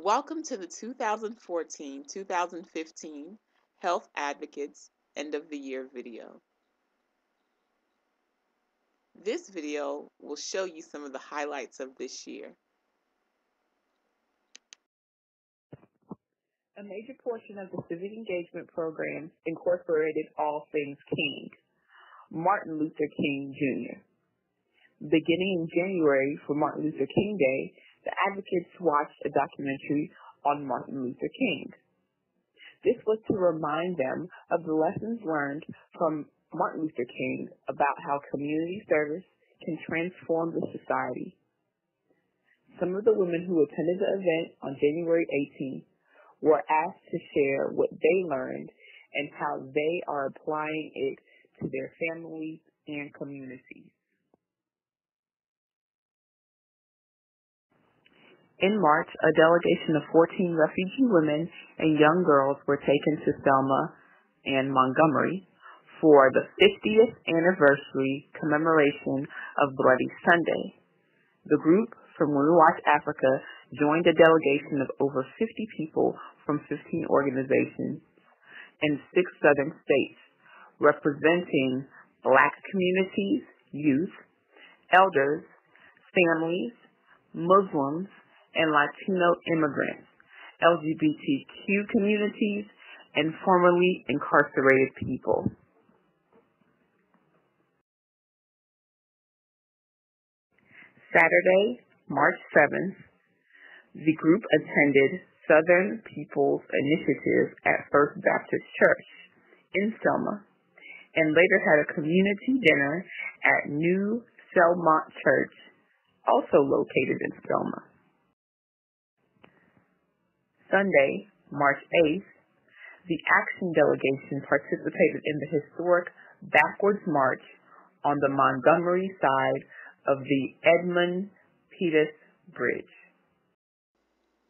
Welcome to the 2014-2015 Health Advocates End of the Year video. This video will show you some of the highlights of this year. A major portion of the civic engagement program incorporated all things King, Martin Luther King Jr. Beginning in January for Martin Luther King Day, the advocates watched a documentary on Martin Luther King. This was to remind them of the lessons learned from Martin Luther King about how community service can transform the society. Some of the women who attended the event on January 18th were asked to share what they learned and how they are applying it to their families and communities. In March, a delegation of 14 refugee women and young girls were taken to Selma and Montgomery for the 50th anniversary commemoration of Bloody Sunday. The group from Women Watch Africa joined a delegation of over 50 people from 15 organizations in 6 southern states, representing Black communities, youth, elders, families, Muslims, and Latino immigrants, LGBTQ communities, and formerly incarcerated people. Saturday, March 7th, the group attended Southern People's Initiative at First Baptist Church in Selma, and later had a community dinner at New Selmont Church, also located in Selma. Sunday, March 8th, the Action Delegation participated in the historic Backwards March on the Montgomery side of the Edmund Pettus Bridge.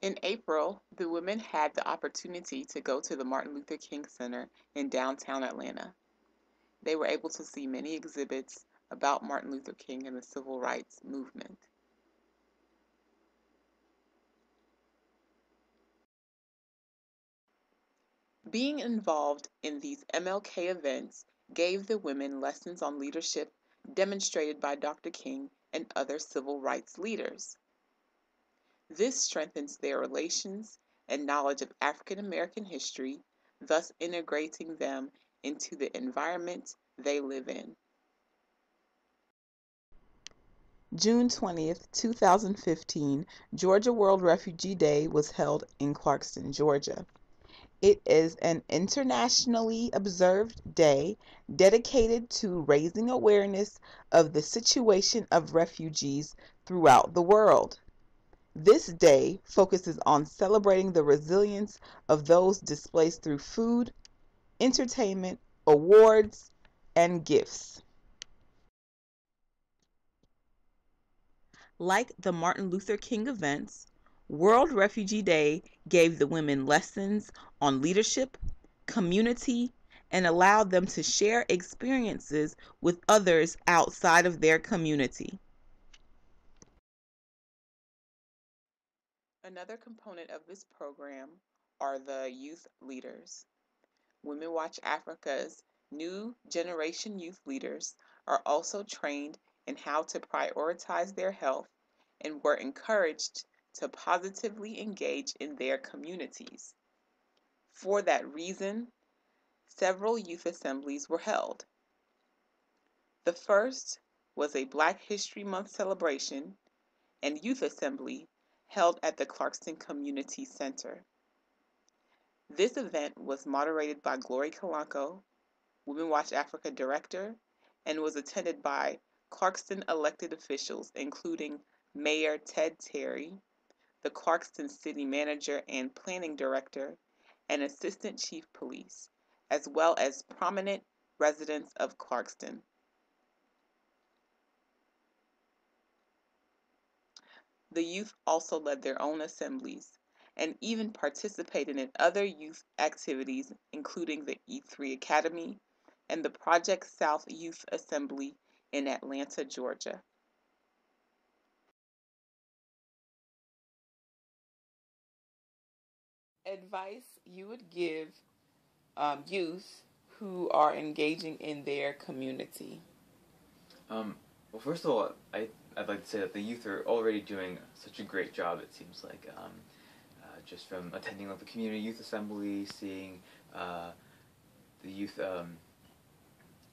In April, the women had the opportunity to go to the Martin Luther King Center in downtown Atlanta. They were able to see many exhibits about Martin Luther King and the civil rights movement. Being involved in these MLK events gave the women lessons on leadership demonstrated by Dr. King and other civil rights leaders. This strengthens their relations and knowledge of African American history, thus integrating them into the environment they live in. June 20th, 2015, Georgia World Refugee Day was held in Clarkston, Georgia. It is an internationally observed day dedicated to raising awareness of the situation of refugees throughout the world. This day focuses on celebrating the resilience of those displaced through food, entertainment, awards, and gifts. Like the Martin Luther King events, World Refugee Day gave the women lessons on leadership, community, and allowed them to share experiences with others outside of their community. Another component of this program are the youth leaders. Women Watch Africa's new generation youth leaders are also trained in how to prioritize their health and were encouraged to positively engage in their communities. For that reason, several youth assemblies were held. The first was a Black History Month celebration and youth assembly held at the Clarkston Community Center. This event was moderated by Glory Kalanko, Women Watch Africa Director, and was attended by Clarkston elected officials, including Mayor Ted Terry, the Clarkston City Manager and Planning Director, and Assistant Chief Police, as well as prominent residents of Clarkston. The youth also led their own assemblies and even participated in other youth activities, including the E3 Academy and the Project South Youth Assembly in Atlanta, Georgia. Advice you would give youth who are engaging in their community? Well, first of all, I'd like to say that the youth are already doing such a great job. It seems like just from attending like the community youth assembly, seeing the youth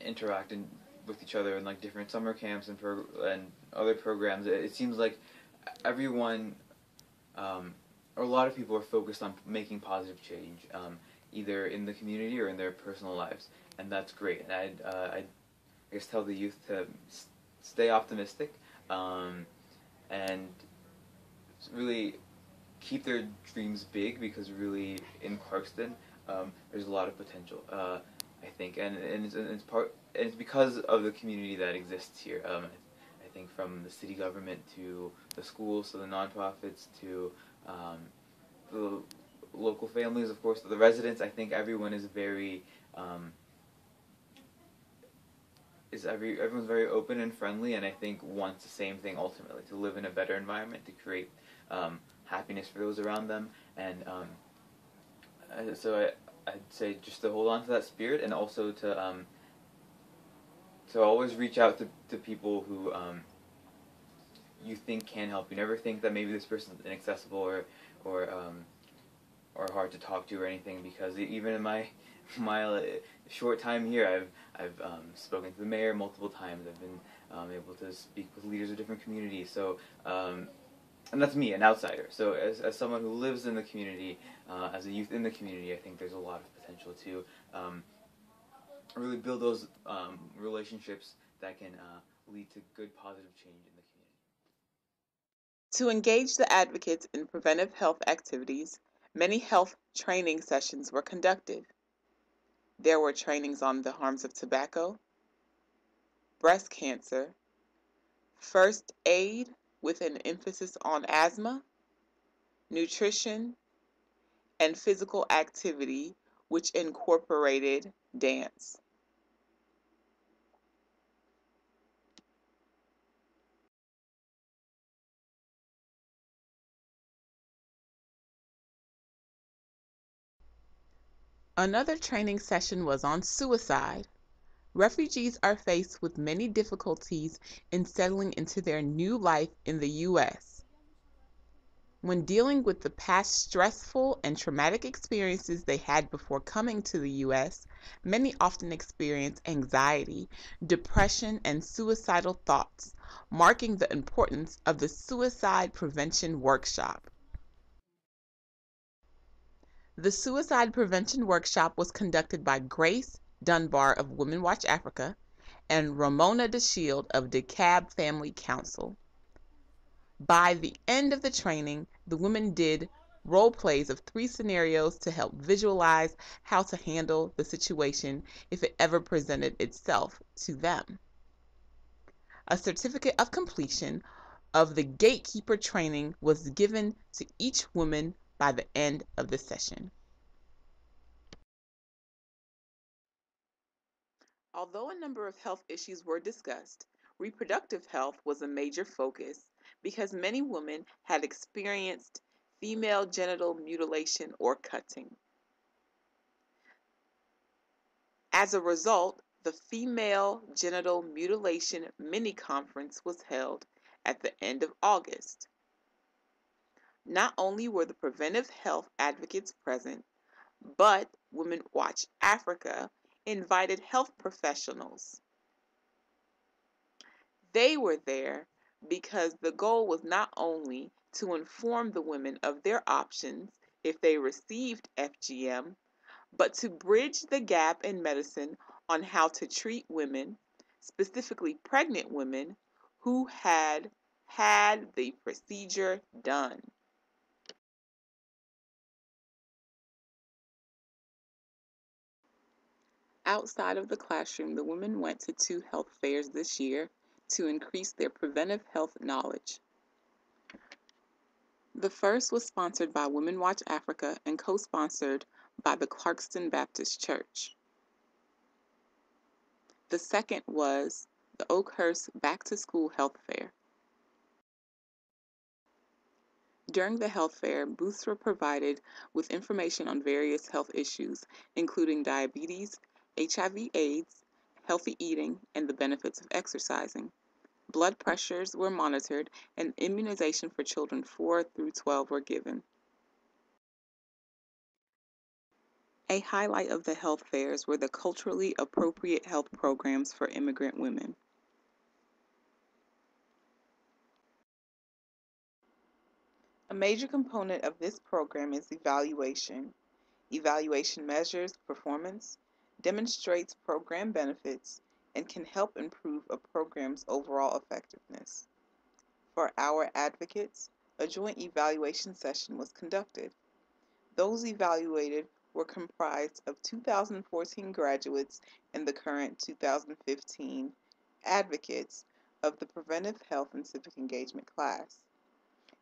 interacting with each other in like different summer camps and other programs. It seems like everyone or a lot of people are focused on making positive change, either in the community or in their personal lives, and that's great. And I guess tell the youth to stay optimistic, and really keep their dreams big, because really in Clarkston there's a lot of potential. I think, and it's because of the community that exists here. I think from the city government to the schools to the nonprofits to the local families, of course, the residents. I think everyone is very everyone's very open and friendly, and I think wants the same thing ultimately: to live in a better environment, to create happiness for those around them, and I'd say just to hold on to that spirit, and also to always reach out to people who you think can help you. Never think that maybe this person's inaccessible or or hard to talk to or anything, because even in my short time here, I've spoken to the mayor multiple times. I've been able to speak with leaders of different communities. So and that's me, an outsider. So as someone who lives in the community, as a youth in the community, I think there's a lot of potential to really build those relationships that can lead to good, positive change in the community. To engage the advocates in preventive health activities, many health training sessions were conducted. There were trainings on the harms of tobacco, breast cancer, first aid with an emphasis on asthma, nutrition, and physical activity, which incorporated dance. Another training session was on suicide. Refugees are faced with many difficulties in settling into their new life in the U.S. When dealing with the past stressful and traumatic experiences they had before coming to the U.S., many often experience anxiety, depression, and suicidal thoughts, marking the importance of the Suicide Prevention Workshop. The Suicide Prevention Workshop was conducted by Grace Dunbar of Women Watch Africa and Ramona DeShield of DeKalb Family Council. By the end of the training, the women did role plays of 3 scenarios to help visualize how to handle the situation if it ever presented itself to them. A certificate of completion of the gatekeeper training was given to each woman by the end of the session. Although a number of health issues were discussed, reproductive health was a major focus because many women had experienced female genital mutilation or cutting. As a result, the Female Genital Mutilation Mini-Conference was held at the end of August. Not only were the preventive health advocates present, but Women Watch Africa invited health professionals. They were there because the goal was not only to inform the women of their options if they received FGM, but to bridge the gap in medicine on how to treat women, specifically pregnant women, who had had the procedure done. Outside of the classroom, the women went to 2 health fairs this year to increase their preventive health knowledge. The first was sponsored by Women Watch Africa and co-sponsored by the Clarkston Baptist Church. The second was the Oakhurst Back to School Health Fair. During the health fair, booths were provided with information on various health issues, including diabetes, HIV/AIDS, healthy eating, and the benefits of exercising. Blood pressures were monitored, and immunization for children 4 through 12 were given. A highlight of the health fairs were the culturally appropriate health programs for immigrant women. A major component of this program is evaluation. Evaluation measures performance, demonstrates program benefits, and can help improve a program's overall effectiveness. For our advocates, a joint evaluation session was conducted. Those evaluated were comprised of 2014 graduates and the current 2015 advocates of the Preventive Health and Civic Engagement class.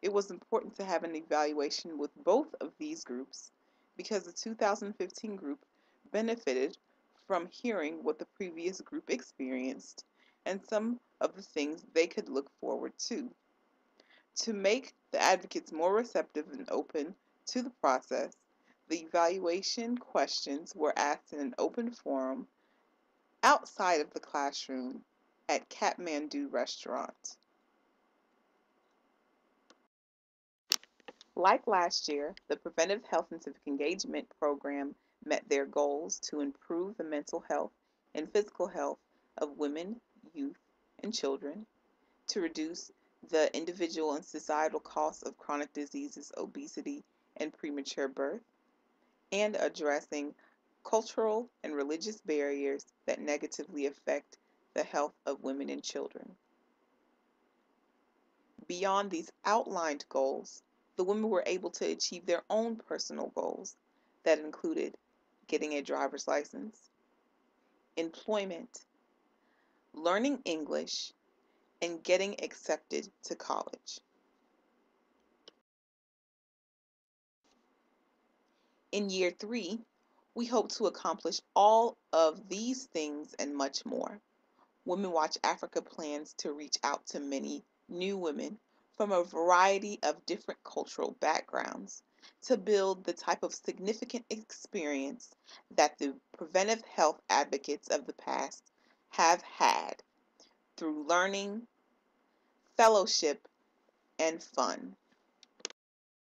It was important to have an evaluation with both of these groups because the 2015 group benefited from hearing what the previous group experienced and some of the things they could look forward to. To make the advocates more receptive and open to the process, the evaluation questions were asked in an open forum outside of the classroom at Kathmandu Restaurant. Like last year, the Preventive Health and Civic Engagement program met their goals to improve the mental health and physical health of women, youth, and children, to reduce the individual and societal costs of chronic diseases, obesity, and premature birth, and addressing cultural and religious barriers that negatively affect the health of women and children. Beyond these outlined goals, the women were able to achieve their own personal goals that included getting a driver's license, employment, learning English, and getting accepted to college. In year 3, we hope to accomplish all of these things and much more. Women Watch Africa plans to reach out to many new women from a variety of different cultural backgrounds to build the type of significant experience that the preventive health advocates of the past have had through learning, fellowship, and fun.